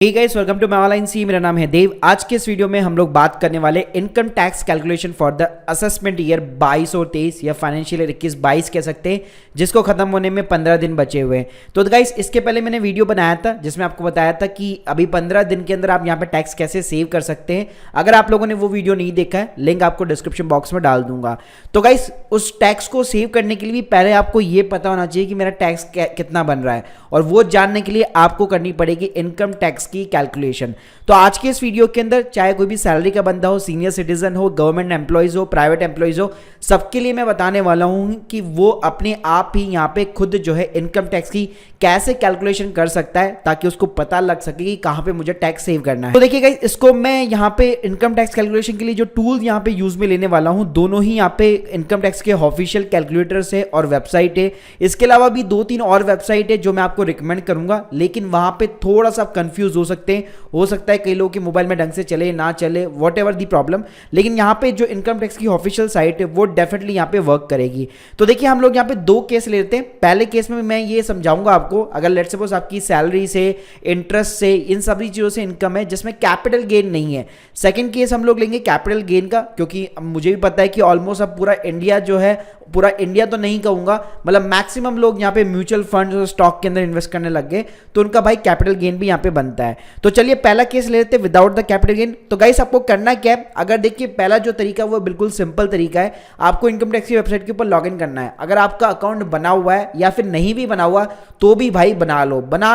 Hey guys, welcome to my C. मेरा नाम है देव। आज के इस वीडियो में हम लोग बात करने वाले income tax calculation for the assessment year 22 और 23 या फाइनेंशियल ईयर 21-22 कह सकते हैं, जिसको खत्म होने में 15 दिन बचे हुए हैं। तो गाइस, इसके पहले मैंने वीडियो बनाया था जिसमें आपको बताया था कि अभी 15 दिन के अंदर आप यहाँ पे टैक्स कैसे सेव कर सकते हैं। अगर आप लोगों ने वो वीडियो नहीं देखा है, लिंक आपको डिस्क्रिप्शन बॉक्स में डाल दूंगा। तो गाइस, उस टैक्स को सेव करने के लिए भी पहले आपको ये पता होना चाहिए कि मेरा टैक्स कितना बन रहा है, और वो जानने के लिए आपको करनी पड़ेगी इनकम टैक्स की कैलकुलेशन। तो आज के इस वीडियो के अंदर चाहे कोई भी सैलरी का बंदा हो, सीनियर सिटीजन हो, गवर्नमेंट एम्प्लॉयज हो, प्राइवेट एम्प्लॉयज हो, सबके लिए मैं बताने वाला हूं कि वो अपने आप ही यहां पे खुद जो है इनकम टैक्स की कैसे कैलकुलेशन कर सकता है, ताकि उसको पता लग सके कि कहां पे मुझे टैक्स सेव करना है। तो देखिए गाइस, इसको मैं यहां पे इनकम टैक्स कैलकुलेशन के लिए जो टूल यहां पे यूज में लेने वाला हूं, दोनों ही यहां पे इनकम टैक्स के ऑफिशियल कैलकुलेटर्स है और वेबसाइट है। इसके अलावा भी 2-3 और वेबसाइट है जो मैं आपको रिकमेंड करूंगा, लेकिन वहां पे थोड़ा सा कंफ्यूज हो सकते हैं। हो सकता है कई लोगों के मोबाइल में ढंग से चले ना चले, वॉट एवर दी प्रॉब्लम, लेकिन यहाँ पे जो इनकम टैक्स की ऑफिशियल साइट है वो डेफिनेटली यहाँ पे वर्क करेगी। तो देखिए, हम लोग यहाँ पे 2 केस लेते हैं। पहले केस में मैं ये समझाऊंगा आपको, अगर लेट्स सपोज आपकी सैलरी से, इंटरेस्ट से, इन सभी चीजों से इनकम है जिसमें कैपिटल गेन नहीं है। सेकंड केस हम लोग लेंगे कैपिटल गेन का, क्योंकि मुझे भी पता है कि ऑलमोस्ट अब पूरा इंडिया जो है, पूरा इंडिया तो नहीं कहूंगा, मतलब मैक्सिमम लोग यहाँ पे म्यूचुअल फंड और स्टॉक के अंदर इन्वेस्ट करने लग गए, तो उनका भाई कैपिटल गेन भी यहाँ पे बनता है। तो चलिए पहला केस ले लेते हैं विदाउट द कैपिटल गेन। तो गाइस, आपको करना क्या है, अगर देखिए पहला जो तरीका वो बिल्कुल सिंपल तरीका है। आपको इनकम टैक्स की वेबसाइट के ऊपर लॉग इन करना है। अगर आपका अकाउंट बना हुआ है या फिर नहीं भी बना हुआ तो भी भाई बना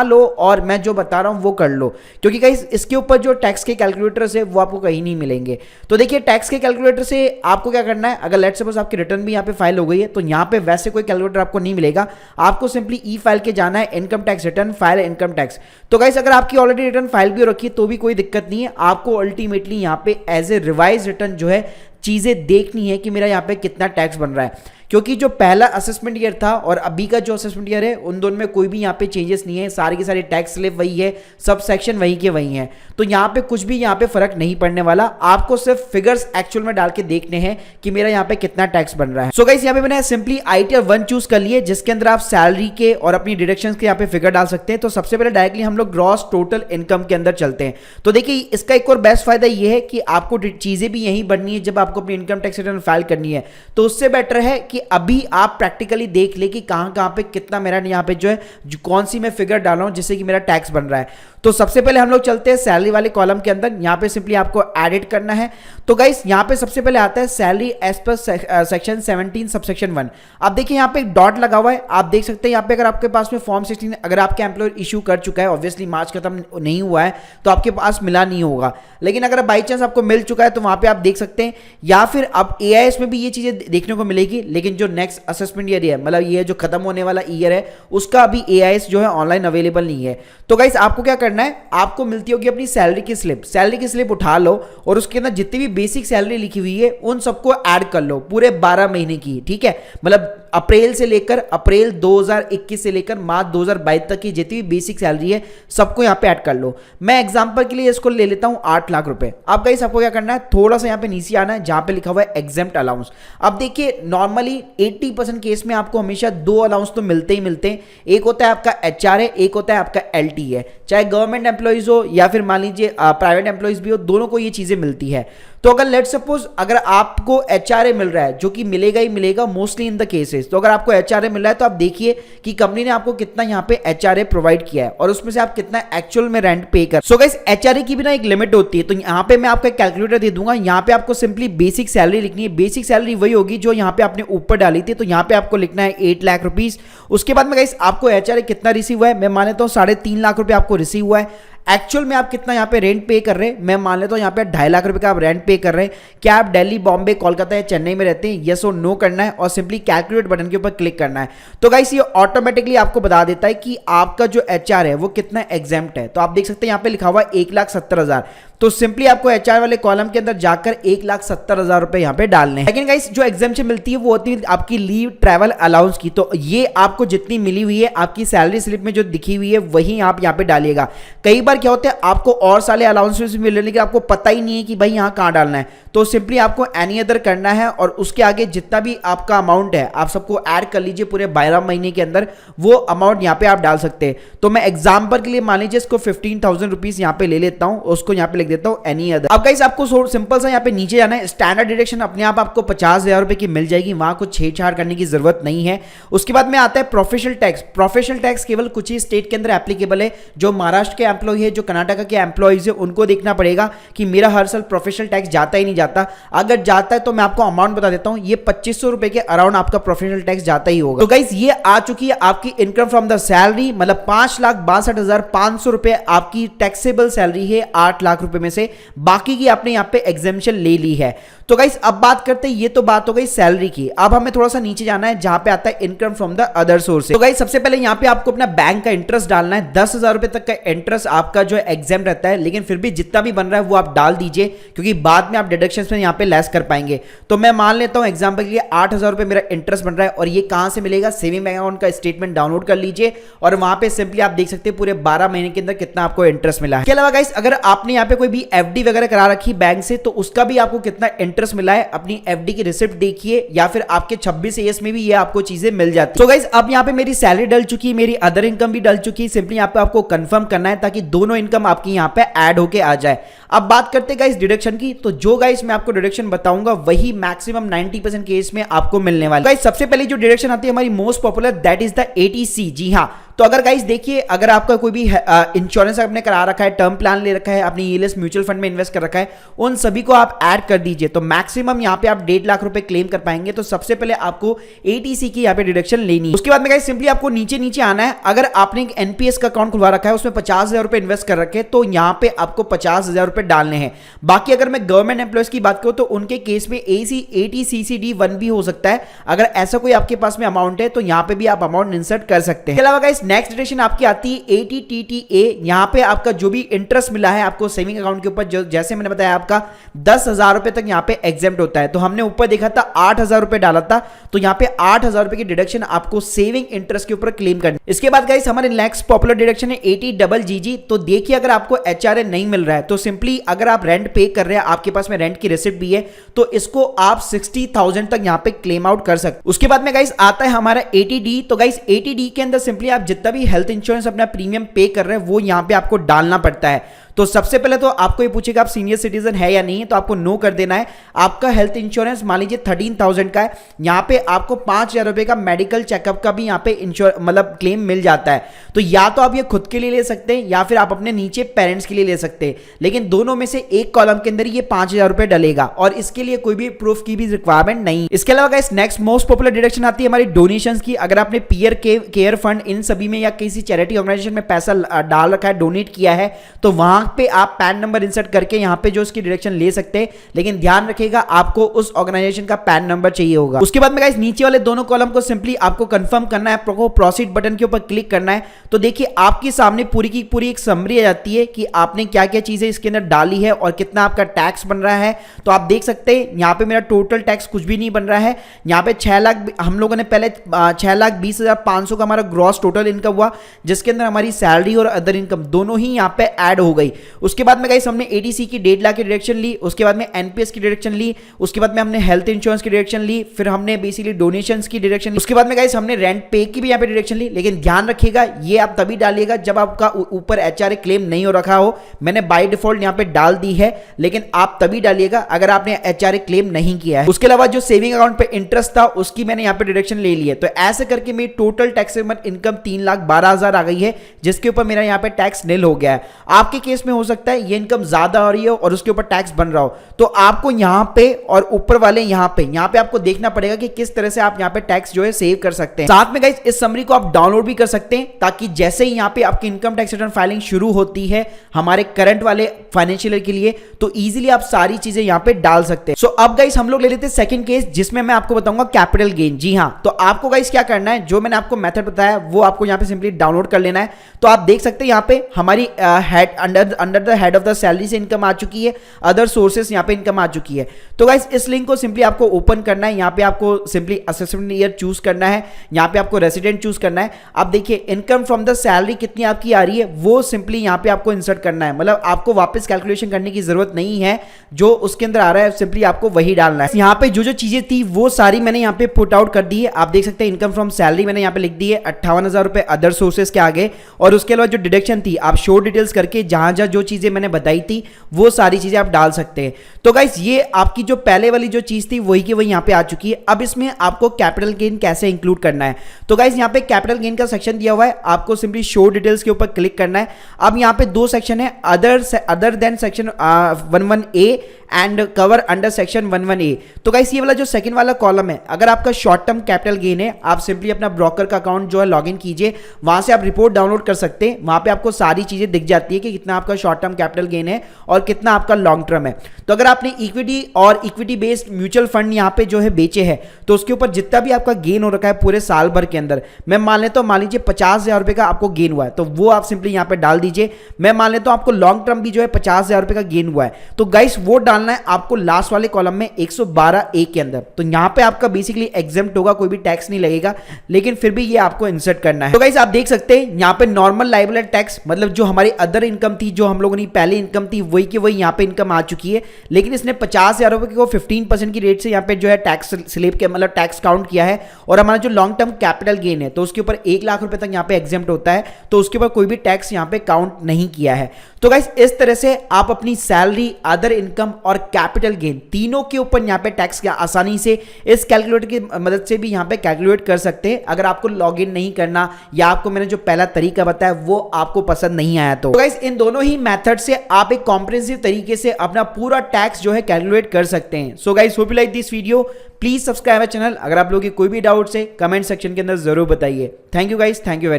लो, और मैं जो बता रहा हूं वो कर लो, क्योंकि गाइस इसके ऊपर जो टैक्स के कैलकुलेटर्स है वो आपको कहीं नहीं मिलेंगे। तो देखिए, टैक्स के कैलकुलेटर से आपको क्या करना है, अगर लेट्स सपोज आपकी रिटर्न भी यहाँ पे फाइल हो गई है, तो यहाँ पे वैसे कोई कैलकुलेटर आपको नहीं मिलेगा। आपको सिंपली ई फाइल के जाना है, income tax return file income tax. तो गाइस, अगर आपकी ऑलरेडी रिटर्न फाइल भी हो रखी है तो भी कोई दिक्कत नहीं है। आपको अल्टीमेटली यहाँ पे एज ए रिवाइज रिटर्न जो है चीजें देखनी है कि मेरा यहाँ पे कितना टैक्स बन रहा है, क्योंकि जो पहला असेसमेंट ईयर था और अभी का जो असेसमेंट ईयर है, उन दोनों में कोई भी यहाँ पे चेंजेस नहीं है। सारे के सारे टैक्स स्लिप वही है, सब सेक्शन वही के वही हैं, तो यहाँ पे कुछ भी यहाँ पे फर्क नहीं पड़ने वाला। आपको सिर्फ फिगर्स एक्चुअल में डाल के देखने हैं कि मेरा यहाँ पे कितना टैक्स बन रहा है। सो गाइस, यहाँ पे मैंने सिंपली आईटीआर 1 चूज कर लिए, जिसके अंदर आप सैलरी के और अपनी डिडक्शंस के यहाँ पे फिगर डाल सकते हैं। तो सबसे पहले डायरेक्टली हम लोग ग्रॉस टोटल इनकम के अंदर चलते हैं। तो देखिए, इसका एक और बेस्ट फायदा ये है कि आपको चीजें भी यही बननी है जब आपको अपनी इनकम टैक्स रिटर्न फाइल करनी है। तो उससे बेटर है कि अभी आप प्रैक्टिकली देख ले कि कहां पे कितना मेरा यहाँ पे जो है, कौन सी मैं फिगर डाल रहा हूं जिससे कि मेरा टैक्स बन रहा है। तो सबसे पहले हम लोग चलते हैं सैलरी वाले कॉलम के अंदर। यहाँ पे सिंपली आपको एडिट करना है। तो गाइस, यहाँ पे सबसे पहले आता है salary as per section 17 subsection 1। अब देखिए, यहाँ पे एक डॉट लगा हुआ है, आप देख सकते हैं। यहाँ पे अगर आपके पास में फॉर्म 16 अगर आपके एम्प्लॉयर इशू कर चुका है, ऑब्वियसली मार्च खत्म नहीं हुआ है तो आपके पास मिला नहीं होगा, लेकिन अगर बाई चांस आपको मिल चुका है तो वहां पे आप देख सकते हैं। या फिर अब एआईएस में भी ये चीजें देखने को मिलेगी, लेकिन जो नेक्स्ट असेसमेंट ईयर है, मतलब ये जो खत्म होने वाला ईयर है, उसका अभी एआईएस जो है ऑनलाइन अवेलेबल नहीं है। तो गाइस, आपको क्या करना है, आपको मिलती होगी अपनी सैलरी की स्लिप उठा लो, और उसके अंदर जितनी भी बेसिक सैलरी लिखी हुई है उन सबको ऐड कर लो, पूरे 12 महीने की। ठीक है, मतलब अप्रैल 2021 से लेकर मार्च 2022 तक की जितनी भी बेसिक सैलरी है सबको यहां पे ऐड कर लो। मैं एग्जांपल के लिए इसको ले लेता हूं 8 लाख रुपए। अब गाइस, आपको क्या करना है, थोड़ा सा यहां पे नीचे आना है जहां पे लिखा हुआ है एग्जेम्प्ट अलाउंस। अब देखिए, नॉर्मली 80% केस में आपको हमेशा 2 अलाउंस तो मिलते ही मिलते हैं। एक होता है आपका एचआर है, एक होता है आपका एलटी है। चाहे गवर्नमेंट एम्प्लॉइज हो या फिर मान लीजिए प्राइवेट एम्प्लॉइज भी हो, दोनों को ये चीजें मिलती है। तो अगर लेट्स सपोज अगर आपको एचआरए मिल रहा है, जो कि मिलेगा ही मिलेगा मोस्टली इन द केसेस, तो अगर आपको एचआरए मिल रहा है तो आप देखिए कि कंपनी ने आपको कितना यहाँ पे एचआरए प्रोवाइड किया है और उसमें से आप कितना एक्चुअल में रेंट पे कर। सो गाइस, एचआरए की भी ना एक लिमिट होती है। तो यहाँ पे मैं आपको एक कैलकुलेटर दे दूंगा। यहाँ पे आपको सिंपली बेसिक सैलरी लिखनी है। बेसिक सैलरी वही होगी जो यहाँ पे आपने ऊपर डाली थी। तो यहाँ पे आपको लिखना है 8 लाख रुपीज। उसके बाद में गाइस, आपको एचआरए कितना रिसीव हुआ है, मैं मान लेता हूँ 3.5 लाख रुपए आपको रिसीव हुआ है। एक्चुअल में आप कितना यहाँ पे रेंट पे कर रहे हैं, मैं मान लेता हूँ यहाँ पे 2.5 लाख रुपए का आप रेंट पे कर रहे हैं। क्या आप दिल्ली, बॉम्बे, कोलकाता या चेन्नई में रहते हैं, यस और नो करना है और सिंपली कैलकुलेट बटन के ऊपर क्लिक करना है। तो गाइस, ये ऑटोमेटिकली आपको बता देता है कि आपका जो एचआर है वो कितना एग्जेम्प्ट है। तो आप देख सकते हैं यहाँ पे लिखा हुआ है 1,70,000। तो सिंपली आपको एचआर वाले कॉलम के अंदर जाकर 1,70,000 रुपए यहाँ पे डालने हैं। लेकिन गाइस जो एग्जाम्पशन मिलती है वो होती है आपकी लीव ट्रैवल अलाउंस की, तो ये आपको जितनी मिली हुई है आपकी सैलरी स्लिप में जो दिखी हुई है वही आप यहाँ पे डालिएगा। कई बार क्या होता है आपको और सारे अलाउंसेस मिल रहे हैं लेकिन आपको पता ही नहीं है कि भाई यहाँ कहाँ डालना है, तो सिंपली आपको एनी अदर करना है और उसके आगे जितना भी आपका अमाउंट है आप सबको ऐड कर लीजिए पूरे 12 महीने के अंदर, वो अमाउंट यहाँ पे आप डाल सकते हैं। तो मैं एग्जांपल के लिए मान लीजिए इसको 15,000 रुपीज यहाँ पे ले लेता हूँ, उसको यहाँ पे लिख देता हूँ एनी अदर। अब गाइस आपको सिंपल सा यहाँ पे नीचे जाना है, स्टैंडर्ड डिडक्शन अपने आप आपको 50,000 रुपए की मिल जाएगी, वहां कुछ छेड़छाड़ करने की जरूरत नहीं है। उसके बाद में आता है प्रोफेशनल टैक्स। प्रोफेशनल टैक्स केवल कुछ ही स्टेट के अंदर एप्लीकेबल है, जो महाराष्ट्र के एम्प्लॉय है, जो कर्नाटक के एम्प्लॉयज है, उनको देखना पड़ेगा कि मेरा हर साल प्रोफेशनल टैक्स जाता ही नहीं जाता। अगर जाता है तो मैं आपको अमाउंट बता देता हूं, ये 2500 रुपए के अराउंड आपका प्रोफेशनल टैक्स जाता ही होगा। तो गाइस ये आ चुकी है आपकी इनकम फ्रॉम द सैलरी, मतलब 5,62,500 रुपए आपकी टैक्सेबल सैलरी है 8 लाख रुपए में से, बाकी की आपने यहाँ पे एग्जेम्पशन ले ली है। तो गाइस अब बात करते हैं, ये तो बात हो गई सैलरी की। अब हमें थोड़ा सा नीचे जाना है जहां पे आता है income from the other source. तो गाइस सबसे पहले यहाँ पे आपको अपना बैंक का इंटरेस्ट डालना है, 10,000 रुपए तक का इंटरेस्ट आपका जो एग्जाम रहता है, लेकिन फिर भी जितना भी बन रहा है वो आप डाल दीजिए क्योंकि बाद में आप डिडक्शंस में यहाँ पे लेस कर पाएंगे। तो मैं मान लेता हूँ एग्जाम्पल के लिए 8,000 रुपए मेरा इंटरेस्ट बन रहा है और ये कहां से मिलेगा, सेविंग अकाउंट का स्टेटमेंट डाउनलोड कर लीजिए और वहां पे सिंपली आप देख सकते हैं पूरे 12 महीने के अंदर कितना आपको इंटरेस्ट मिला है। इसके अलावा गाइस अगर आपने यहाँ पे कोई भी एफडी वगैरह करा रखी बैंक से तो उसका भी आपको कितना इंटरेस्ट मिला है अपनी एफडी की रिसिप्ट देखिए, या फिर आपके 26 एएस में भी ये आपको चीजें मिल जाती है। तो गाइस अब यहाँ पे मेरी सैलरी डल चुकी है, मेरी अदर इनकम भी डल चुकी है, सिंपली यहाँ पे आपको कंफर्म करना है ताकि दोनों इनकम आपकी यहाँ पे ऐड होके आ जाए। अब बात करते हैं गाइस डिडक्शन की, तो जो गाइस मैं आपको डिडक्शन बताऊंगा वही मैक्सिमम 90% केस में आपको मिलने वाला है। गाइस सबसे पहले जो डिडक्शन आती है हमारी most popular, that is the ATC. जी हाँ, तो अगर गाइस देखिए अगर आपका कोई भी इंश्योरेंस आपने करा रखा है, टर्म प्लान ले रखा है, अपनी ईएलएस म्यूचुअल फंड में इन्वेस्ट कर रखा है, उन सभी को आप ऐड कर दीजिए तो मैक्सिमम यहाँ पे आप 1.5 लाख रुपए क्लेम कर पाएंगे। तो सबसे पहले आपको एटीसी की यहाँ पे डिडक्शन लेनी है। उसके बाद में गाइस सिंपली आपको नीचे नीचे आना है। अगर आपने एक एनपीएस का अकाउंट खुलवा रखा है, उसमें 50,000 रुपए इन्वेस्ट कर रखे तो यहाँ पे आपको 50,000 रुपए डालने हैं। बाकी अगर मैं गवर्नमेंट एम्प्लॉयज की बात करूं तो उनके केस में एटीसीसीडी1 भी हो सकता है। अगर ऐसा कोई आपके पास में अमाउंट है तो यहाँ पे भी आप अमाउंट इंसर्ट कर सकते हैं। इसके अलावा गाइस नेक्स्ट डिडक्शन आपकी आती है एटीटीटीए। यहाँ पे आपका जो भी इंटरेस्ट मिला है आपको सेविंग अकाउंट के ऊपर, जो जैसे मैंने बताया आपका 10,000 रुपए तक यहाँ पे एग्जेम्प्ट होता है। तो हमने ऊपर देखा था 8,000 रुपए डाला था, तो यहाँ पे 8,000 रुपए की डिडक्शन आपको सेविंग इंटरेस्ट के ऊपर क्लेम करनी। इसके बाद गाइस हमारे नेक्स्ट पॉपुलर डिडक्शन है ATGG। तो देखिए अगर आपको एचआरए नहीं मिल रहा है तो सिंपली अगर आप रेंट पे कर रहे हैं, आपके पास में रेंट की रिसिप्ट भी है, तो इसको आप 60,000 तक यहाँ पे क्लेम आउट कर सकते। उसके बाद में गाइस आता है हमारा ATD। तो गाइस ATD के अंदर सिंपली आप जितना भी हेल्थ इंश्योरेंस अपना प्रीमियम पे कर रहे हैं वो यहाँ पे आपको डालना पड़ता है। तो सबसे पहले तो आपको ये पूछेगा आप सीनियर सिटीजन है या नहीं है, तो आपको नो कर देना है। आपका हेल्थ इंश्योरेंस मान लीजिए 13,000 का है, यहाँ पे आपको 5,000 रुपए का मेडिकल चेकअप का भी यहाँ पे मतलब क्लेम मिल जाता है। तो या तो आप ये खुद के लिए ले सकते हैं या फिर आप अपने नीचे पेरेंट्स के लिए ले सकते हैं, लेकिन दोनों में से एक कॉलम के अंदर ये 5,000 रुपए डलेगा और इसके लिए कोई भी प्रूफ की भी रिक्वायरमेंट नहीं। इसके अलावा guys next most popular deduction आती है हमारी डोनेशंस की। अगर आपने पीयर केयर फंड इन सभी में या किसी चैरिटी ऑर्गेनाइजेशन में पैसा डाल रखा है, डोनेट किया है, तो वहां पे आप पैन नंबर इंसर्ट करके यहाँ पे जो उसकी डिडक्शन ले सकते हैं, लेकिन ध्यान रखिएगा आपको उस ऑर्गेनाइजेशन का पैन नंबर चाहिए होगा। उसके बाद में गाइस नीचे वाले दोनों कॉलम को सिंपली आपको कंफर्म करना है, प्रोसीड बटन के ऊपर क्लिक करना है। तो देखिए आपके सामने पूरी की पूरी एक समरी आ जाती है कि आपने क्या क्या चीजें इसके अंदर डाली है और कितना आपका टैक्स बन रहा है। तो आप देख सकते हैं यहाँ पे मेरा टोटल टैक्स कुछ भी नहीं बन रहा है। यहाँ पे 6 लाख हम लोगों ने पहले 6,20,500 का हमारा ग्रॉस टोटल इनकम हुआ, जिसके अंदर हमारी सैलरी और अदर इनकम दोनों ही यहाँ पे ऐड हो गई। उसके बाद में गाइस हमने एडीसी की 1.5 लाख की डिडक्शन ली, उसके बाद में एनपीएस की डिडक्शन ली, उसके बाद में हमने हेल्थ इंश्योरेंस की डिडक्शन ली, फिर हमने बेसिकली डोनेशंस की डिडक्शन ली, उसके बाद में गाइस हमने रेंट पे की भी यहाँ पे डिडक्शन ली। लेकिन ध्यान रखिएगा ये आप तभी डालिएगा जब आपका ऊपर एचआरए क्लेम नहीं हो रखा हो। मैंने बाय डिफॉल्ट यहाँ पे डाल दी है, लेकिन आप तभी डालिएगा अगर आपने एचआरए क्लेम नहीं किया है। उसके अलावा जो सेविंग अकाउंट पे इंटरेस्ट था उसकी मैंने यहाँ पे डिडक्शन ले ली है। तो ऐसे करके मेरी टोटल टैक्सेबल इनकम 3,12,000 आ गई है, जिसके ऊपर मेरा यहाँ पे टैक्स निल हो गया है। आपके केस में हो सकता है ये इनकम ज्यादा हो रही है और उसके ऊपर टैक्स बन रहा हो, तो आपको यहाँ पे और ऊपर वाले यहाँ पे आपको देखना पड़ेगा कि किस तरह से आप यहाँ पे टैक्स जो है सेव कर सकते हैं। साथ में गाइस इस समरी को आप डाउनलोड भी कर सकते हैं, ताकि जैसे ही यहाँ पे आपकी इनकम टैक्स रिटर्न फाइलिंग शुरू होती है हमारे करंट वाले फाइनेंशियल ईयर के लिए, तो इजीली आप सारी चीजें यहाँ पे डाल सकते हैं। सो अब गाइस हम लोग ले लेते हैं सेकंड केस, जिसमें मैं आपको बताऊंगा कैपिटल गेन। जी हाँ, तो आपको गाइस क्या करना है, जो मैंने आपको मेथड बताया वो आपको यहाँ पे सिंपली डाउनलोड कर लेना है। तो आप देख सकते हैं यहाँ पे हमारी head under under the head of the salary से इनकम आ चुकी है, अदर सोर्सेस यहाँ पे इनकम आ चुकी है। तो गाइस इस लिंक को सिंपली आपको ओपन करना है, यहाँ पे आपको सिंपली असेसमेंट ईयर चूज करना है, यहाँ पे आपको रेसिडेंट चूज करना है। अब देखिए इनकम फ्रॉम द सैलरी कितनी आपकी आ रही है वो सिंपली यहाँ पे आपको इंसर्ट करना है, मतलब आपको वापस कैलकुलेशन करने की जरूरत नहीं है, जो उसके अंदर आ रहा है सिंपली आपको वही डालना है। यहाँ पे जो जो चीजें थी वो सारी मैंने यहाँ पे पुट आउट कर दी है। आप देख सकते हैं इनकम फ्रॉम सैलरी मैंने यहाँ पे लिख दी है 58,000 रुपए अदर सोर्सेस के आगे, और उसके अलावा जो डिडक्शन थी आप शो डिटेल्स करके जहां जहां जो चीजें मैंने बताई थी वो सारी चीजें आप डाल सकते हैं। तो गाइस ये आपकी जो पहले वाली जो चीज थी वही की वही यहाँ पे आ चुकी है। अब इसमें आपको कैपिटल गेन कैसे इंक्लूड करना है, तो गाइस यहाँ पे कैपिटल गेन का सेक्शन दिया हुआ है, आपको सिंपली शो डिटेल्स के ऊपर क्लिक करना है। अब यहाँ पे दो सेक्शन है, other than section 11A and cover under section 11A। तो गाइस ये वाला जो सेकंड वाला कॉलम है, अगर आपका शॉर्ट टर्म कैपिटल गेन है आप सिंपली अपना ब्रोकर का अकाउंट जो है लॉगिन कीजिए, वहां से आप रिपोर्ट डाउनलोड कर सकते हैं, वहां पे आपको सारी चीजें दिख जाती है कि कितना आपका शॉर्ट टर्म कैपिटल गेन है और कितना आपका लॉन्ग टर्म है। तो अगर आपने इक्विटी और इक्विटी बेस्ड म्यूचुअल फंड यहाँ पे जो है बेचे हैं तो उसके ऊपर जितना भी आपका गेन हो रखा है पूरे साल भर के अंदर, मैं मान लेता हूँ मान लीजिए 50,000 रुपए का आपको गेन हुआ है, तो वो आप सिंपली यहाँ पे डाल दीजिए। मैं मान लेता हूँ आपको लॉन्ग टर्म भी जो है 50,000 रुपए का गेन हुआ है, तो गाइस वो डालना है आपको लास्ट वाले कॉलम में 112A के अंदर। तो यहाँ पे आपका बेसिकली एग्जेम्प्ट होगा, कोई भी टैक्स नहीं लगेगा, लेकिन फिर भी ये आपको इंसर्ट करना है। तो गाइस आप देख सकते हैं यहाँ पे नॉर्मल लायबिलिटी टैक्स, मतलब जो हमारी अदर इनकम थी, जो हम लोगों ने पहले इनकम थी वही की वही यहाँ पे इनकम आ चुकी है, लेकिन इसने 50,000 रुपए को 15% की रेट से यहाँ पे जो है टैक्स स्लैब के मतलब टैक्स काउंट किया है। और हमारा जो लॉन्ग टर्म कैपिटल गेन है तो उसके ऊपर 1 लाख रुपए तक यहाँ पे एग्जेम्प्ट होता है, तो उसके ऊपर कोई भी टैक्स यहाँ पे काउंट नहीं किया है। तो गाइस इस तरह से आप अपनी सैलरी, अदर इनकम और कैपिटल गेन तीनों के ऊपर यहाँ पे टैक्स आसानी से इस कैलकुलेटर की मदद से भी यहाँ पे कैलकुलेट कर सकते हैं, अगर आपको लॉग इन नहीं करना या आपको मैंने जो पहला तरीका बताया वो आपको पसंद नहीं आया। तो गाइस इन दोनों ही मेथड से आप एक कॉम्प्रिहेंसिव तरीके से अपना पूरा टैक्स जो है कैलकुलेट कर सकते हैं। So guys hope you like this video, please subscribe our channel. अगर आप लोगों की कोई भी डाउट्स है कमेंट सेक्शन के अंदर जरूर बताइए। Thank you guys, thank you very